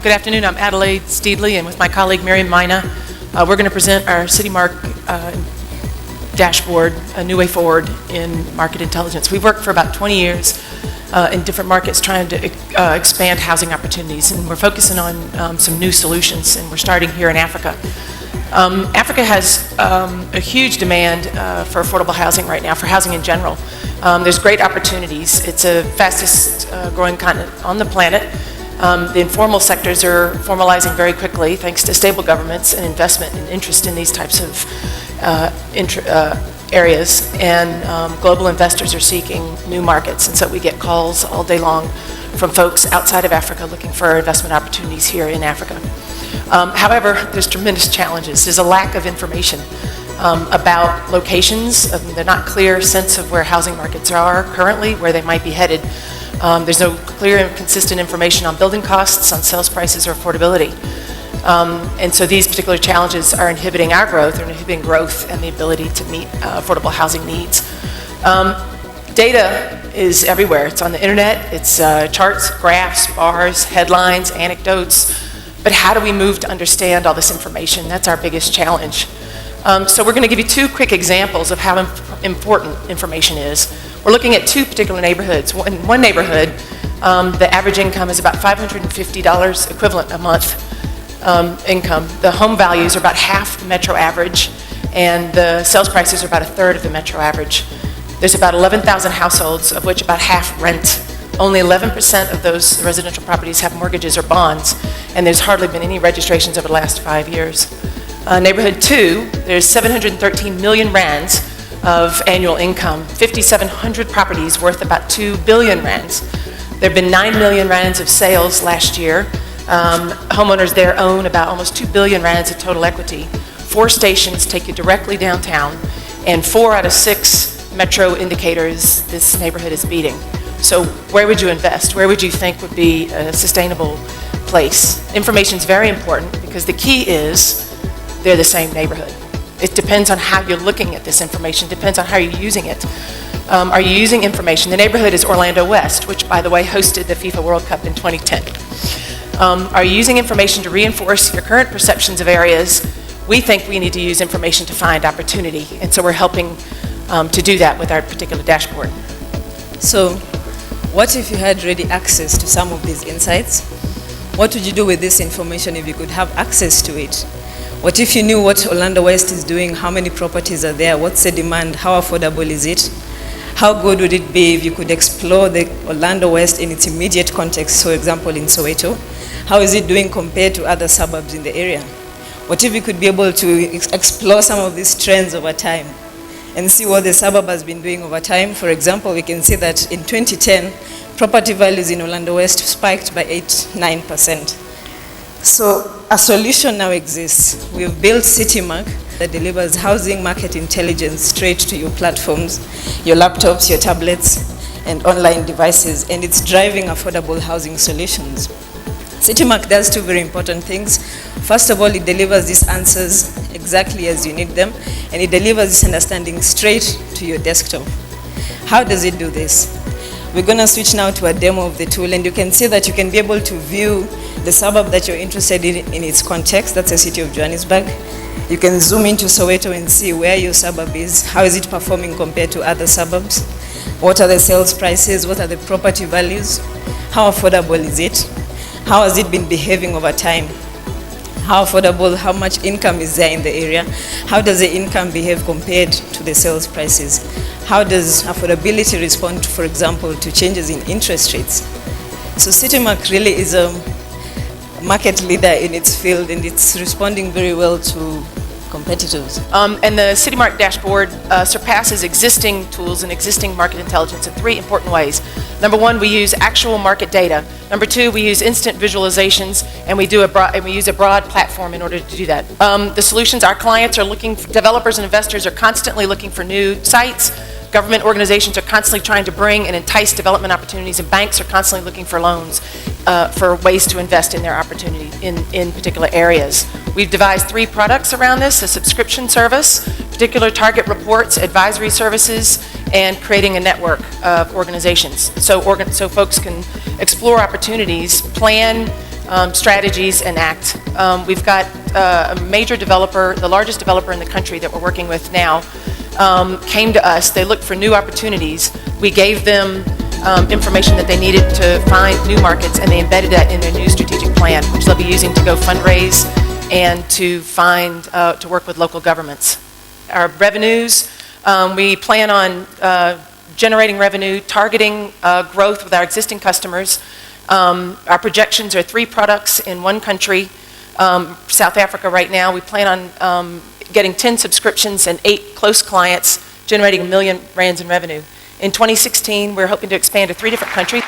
Good afternoon. I'm Adelaide Steedley, and with my colleague Miriam Mina, we're going to present our Citymark dashboard, A New Way Forward in Market Intelligence. We've worked for about 20 years in different markets trying to expand housing opportunities, and we're focusing on some new solutions, and we're starting here in Africa. Africa has a huge demand for affordable housing right now, for housing in general. There's great opportunities. It's the fastest growing continent on the planet. The informal sectors are formalizing very quickly thanks to stable governments and investment and interest in these types of areas. And global investors are seeking new markets. And so we get calls all day long from folks outside of Africa looking for investment opportunities here in Africa. However, there's tremendous challenges. There's a lack of information about locations. There's not clear sense of where housing markets are currently, where they might be headed. There's no clear and consistent information on building costs, on sales prices, or affordability. And so these particular challenges are inhibiting our growth, they're inhibiting growth and the ability to meet affordable housing needs. Data is everywhere. It's on the internet. It's charts, graphs, bars, headlines, anecdotes. But how do we move to understand all this information? That's our biggest challenge. So we're going to give you two quick examples of how important information is. We're looking at two particular neighborhoods. In one neighborhood, the average income is about $550 equivalent a month income. The home values are about half the metro average, and the sales prices are about a third of the metro average. There's about 11,000 households, of which about half rent. Only 11% of those residential properties have mortgages or bonds, and there's hardly been any registrations over the last 5 years. Neighborhood 2, there's 713 million rands of annual income, 5,700 properties worth about 2 billion rands. There have been 9 million rands of sales last year. Homeowners there own about almost 2 billion rands of total equity. 4 stations take you directly downtown, and 4 out of 6 metro indicators this neighborhood is beating. So where would you invest? Where would you think would be a sustainable place? Information is very important because the key is they're the same neighborhood. It depends on how you're looking at this information, depends on how you're using it. Are you using information? The neighborhood is Orlando West, which, by the way, hosted the FIFA World Cup in 2010. Are you using information to reinforce your current perceptions of areas? We think we need to use information to find opportunity, and so we're helping to do that with our particular dashboard. So, what if you had ready access to some of these insights? What would you do with this information if you could have access to it? What if you knew what Orlando West is doing, how many properties are there, what's the demand, how affordable is it? How good would it be if you could explore the Orlando West in its immediate context, for example in Soweto? How is it doing compared to other suburbs in the area? What if you could be able to explore some of these trends over time and see what the suburb has been doing over time? For example, we can see that in 2010, property values in Orlando West spiked by 8-9%. So a solution now exists. We've built Citymark that delivers housing market intelligence straight to your platforms, your laptops, your tablets, and online devices, and it's driving affordable housing solutions. Citymark does two very important things. First of all, it delivers these answers exactly as you need them, and it delivers this understanding straight to your desktop. How does it do this? We're going to switch now to a demo of the tool, and you can see that you can be able to view the suburb that you're interested in its context. That's the city of Johannesburg. You can zoom into Soweto and see where your suburb is. How is it performing compared to other suburbs? What are the sales prices? What are the property values? How affordable is it? How has it been behaving over time? How affordable, how much income is there in the area? How does the income behave compared to the sales prices? How does affordability respond, for example, to changes in interest rates? So Citymark really is a market leader in its field, and it's responding very well to competitors. And the Citymark dashboard surpasses existing tools and existing market intelligence in 3 important ways. Number 1, we use actual market data. Number 2, we use instant visualizations, and we use a broad platform in order to do that. The solutions our clients are looking for, developers and investors are constantly looking for new sites. Government organizations are constantly trying to bring and entice development opportunities, and banks are constantly looking for loans for ways to invest in their opportunity in particular areas. We've devised 3 products around this: a subscription service, particular target reports, advisory services, and creating a network of organizations. So folks can explore opportunities, plan strategies, and act. We've got a major developer, the largest developer in the country that we're working with now, came to us. They looked for new opportunities. We gave them information that they needed to find new markets, and they embedded that in their new strategic plan, which they'll be using to go fundraise and to find, to work with local governments. Our revenues, we plan on generating revenue, targeting growth with our existing customers. Our projections are 3 products in 1 country, South Africa right now. We plan on getting 10 subscriptions and 8 close clients, generating R1 million in revenue. In 2016, we're hoping to expand to 3 different countries.